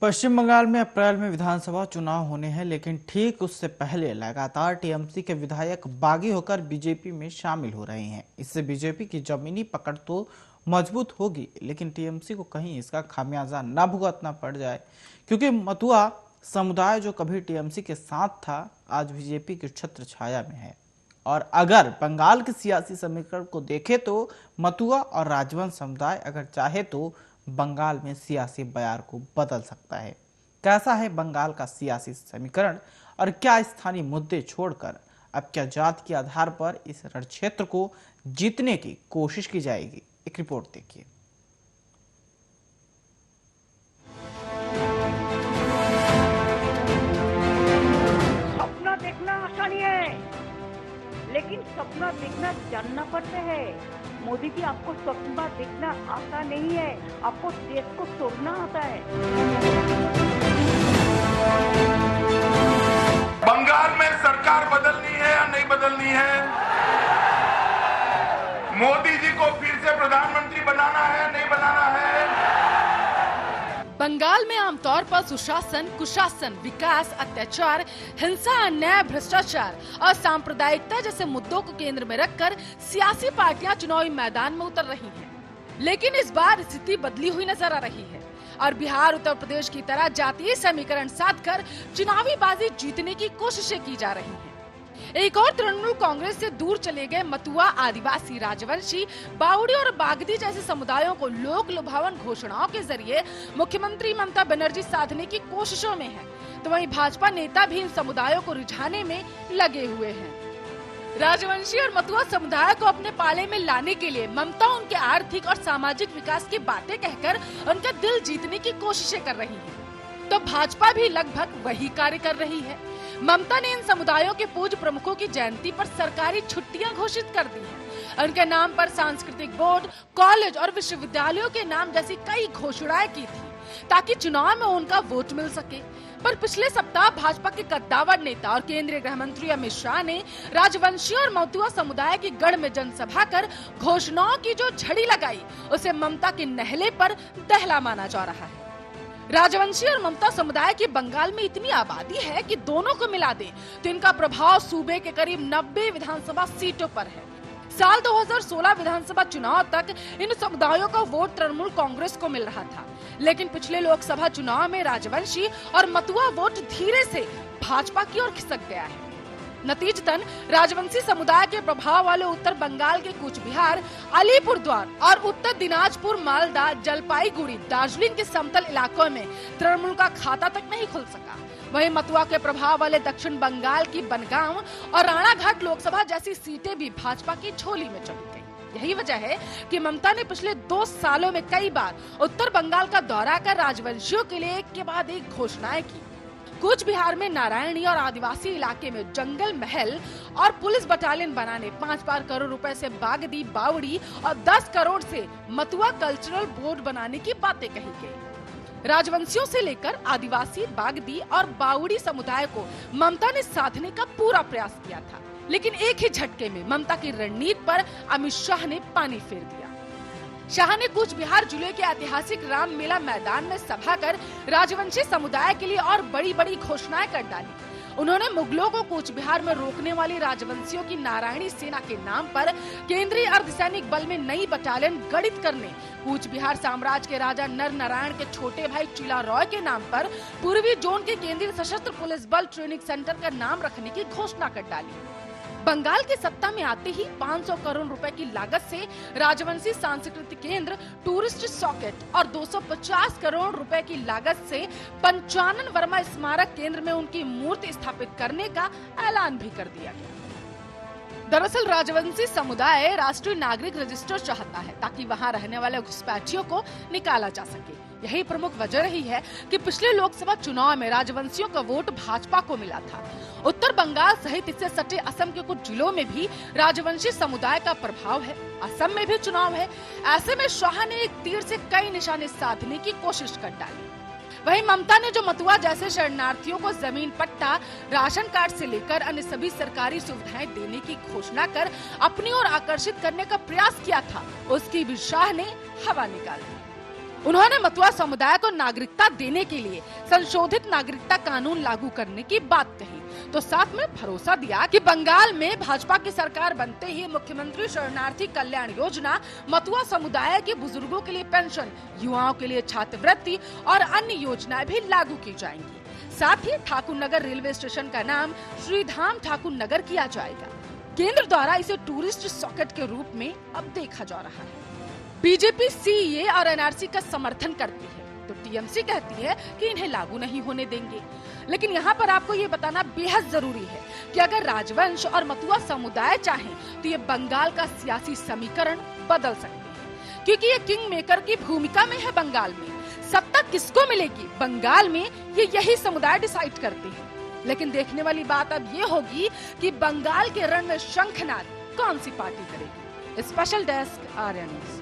पश्चिम बंगाल में अप्रैल में विधानसभा चुनाव होने हैं, लेकिन ठीक उससे पहले लगातार टीएमसी के विधायक बागी होकर बीजेपी में शामिल हो रहे हैं। इससे बीजेपी की जमीनी पकड़ तो मजबूत होगी, लेकिन टीएमसी को कहीं इसका खामियाजा न भुगतना पड़ जाए, क्योंकि मतुआ समुदाय जो कभी टीएमसी के साथ था, आज बीजेपी की छत्र छाया में है। और अगर बंगाल के सियासी समीकरण को देखें तो मतुआ और राजवंश समुदाय अगर चाहे तो बंगाल में सियासी बयार को बदल सकता है। कैसा है बंगाल का सियासी समीकरण और क्या स्थानीय मुद्दे छोड़कर अब क्या जात के आधार पर इस रण क्षेत्र को जीतने की कोशिश की जाएगी? एक रिपोर्ट देखिए। सपना देखना आसान है, लेकिन सपना देखना जानना पड़ता है। मोदी जी, आपको सपना देखना आता नहीं है, आपको देश को तोड़ना आता है। बंगाल में सरकार बदलनी है या नहीं बदलनी है? मोदी जी को फिर से प्रधानमंत्री बनाना है या नहीं बनाना है? बंगाल में आमतौर पर सुशासन, कुशासन, विकास, अत्याचार, हिंसा, अन्याय, भ्रष्टाचार और सांप्रदायिकता जैसे मुद्दों को केंद्र में रखकर सियासी पार्टियां चुनावी मैदान में उतर रही हैं। लेकिन इस बार स्थिति बदली हुई नजर आ रही है और बिहार, उत्तर प्रदेश की तरह जातीय समीकरण साधकर चुनावी बाजी जीतने की कोशिशें की जा रही हैं। एक और तृणमूल कांग्रेस से दूर चले गए मतुआ, आदिवासी, राजवंशी, बाउड़ी और बागदी जैसे समुदायों को लोक लुभावन घोषणाओं के जरिए मुख्यमंत्री ममता बनर्जी साधने की कोशिशों में है, तो वहीं भाजपा नेता भी इन समुदायों को रिझाने में लगे हुए हैं। राजवंशी और मतुआ समुदाय को अपने पाले में लाने के लिए ममता उनके आर्थिक और सामाजिक विकास की बातें कहकर उनका दिल जीतने की कोशिशें कर रही है, तो भाजपा भी लगभग वही कार्य कर रही है। ममता ने इन समुदायों के पूज्य प्रमुखों की जयंती पर सरकारी छुट्टियां घोषित कर दी हैं। उनके नाम पर सांस्कृतिक बोर्ड, कॉलेज और विश्वविद्यालयों के नाम जैसी कई घोषणाएं की थी ताकि चुनाव में उनका वोट मिल सके। पर पिछले सप्ताह भाजपा के कद्दावर नेता और केंद्रीय गृह मंत्री अमित शाह ने राजवंशी और मतुआ समुदाय की गढ़ में जनसभा कर घोषणाओं की जो झड़ी लगाई, उसे ममता के नहले पर दहला माना जा रहा है। राजवंशी और ममता समुदाय की बंगाल में इतनी आबादी है कि दोनों को मिला दें तो इनका प्रभाव सूबे के करीब 90 विधानसभा सीटों पर है। साल 2016 विधानसभा चुनाव तक इन समुदायों का वोट तृणमूल कांग्रेस को मिल रहा था, लेकिन पिछले लोकसभा चुनाव में राजवंशी और मतुआ वोट धीरे से भाजपा की ओर खिसक गया है। नतीजतन राजवंशी समुदाय के प्रभाव वाले उत्तर बंगाल के कूच बिहार, अलीपुरद्वार और उत्तर दिनाजपुर, मालदा, जलपाईगुड़ी, दार्जिलिंग के समतल इलाकों में तृणमूल का खाता तक नहीं खुल सका। वहीं मतुआ के प्रभाव वाले दक्षिण बंगाल की बनगांव और राणाघाट लोकसभा जैसी सीटें भी भाजपा की झोली में चली गई। यही वजह है कि ममता ने पिछले 2 सालों में कई बार उत्तर बंगाल का दौरा कर राजवंशियों के लिए एक के बाद एक घोषणाएं की। कूच बिहार में नारायणी और आदिवासी इलाके में जंगल महल और पुलिस बटालियन बनाने 5 करोड़ रुपए से बागदी, बावड़ी और 10 करोड़ से मतुआ कल्चरल बोर्ड बनाने की बातें कही गई। राजवंशियों से लेकर आदिवासी, बागदी और बावड़ी समुदाय को ममता ने साधने का पूरा प्रयास किया था, लेकिन एक ही झटके में ममता की रणनीति पर अमित शाह ने पानी फेर दिया। शाह ने कूच बिहार जिले के ऐतिहासिक रामलीला मैदान में सभा कर राजवंशी समुदाय के लिए और बड़ी बड़ी घोषणाएं कर डाली। उन्होंने मुगलों को कूच बिहार में रोकने वाली राजवंशियों की नारायणी सेना के नाम पर केंद्रीय अर्धसैनिक बल में नई बटालियन गठित करने, कूच बिहार साम्राज्य के राजा नर नारायण के छोटे भाई चिला रॉय के नाम पर पूर्वी जोन के केंद्रीय सशस्त्र पुलिस बल ट्रेनिंग सेंटर का नाम रखने की घोषणा कर डाली। बंगाल के सत्ता में आते ही 500 करोड़ रुपए की लागत से राजवंशी सांस्कृतिक केंद्र, टूरिस्ट सॉकेट और 250 करोड़ रुपए की लागत से पंचानन वर्मा स्मारक केंद्र में उनकी मूर्ति स्थापित करने का ऐलान भी कर दिया गया। दरअसल राजवंशी समुदाय राष्ट्रीय नागरिक रजिस्टर चाहता है ताकि वहां रहने वाले घुसपैठियों को निकाला जा सके। यही प्रमुख वजह रही है कि पिछले लोकसभा चुनाव में राजवंशियों का वोट भाजपा को मिला था। उत्तर बंगाल सहित इससे सटे असम के कुछ जिलों में भी राजवंशी समुदाय का प्रभाव है। असम में भी चुनाव है। ऐसे में शाह ने एक तीर से कई निशाने साधने की कोशिश कर डाली। वहीं ममता ने जो मतुआ जैसे शरणार्थियों को जमीन पट्टा, राशन कार्ड से लेकर अन्य सभी सरकारी सुविधाएं देने की घोषणा कर अपनी ओर आकर्षित करने का प्रयास किया था, उसकी भी शाह ने हवा निकाल दी। उन्होंने मतुआ समुदाय को नागरिकता देने के लिए संशोधित नागरिकता कानून लागू करने की बात कही, तो साथ में भरोसा दिया कि बंगाल में भाजपा की सरकार बनते ही मुख्यमंत्री शरणार्थी कल्याण योजना, मतुआ समुदाय के बुजुर्गों के लिए पेंशन, युवाओं के लिए छात्रवृत्ति और अन्य योजनाएं भी लागू की जाएंगी। साथ ही ठाकुर नगर रेलवे स्टेशन का नाम श्रीधाम ठाकुर नगर किया जाएगा। केंद्र द्वारा इसे टूरिस्ट सॉकेट के रूप में अब देखा जा रहा है। बीजेपी सीएए और एनआरसी का समर्थन करती है, तो टीएमसी कहती है कि इन्हें लागू नहीं होने देंगे। लेकिन यहाँ पर आपको ये बताना बेहद जरूरी है कि अगर राजवंश और मतुआ समुदाय चाहें तो ये बंगाल का सियासी समीकरण बदल सकते हैं, क्योंकि ये किंग मेकर की भूमिका में है। बंगाल में सत्ता किसको मिलेगी, बंगाल में ये यही समुदाय डिसाइड करते हैं। लेकिन देखने वाली बात अब ये होगी कि बंगाल के रण में शंखनाद कौन सी पार्टी करेगी। Special desk Arya news.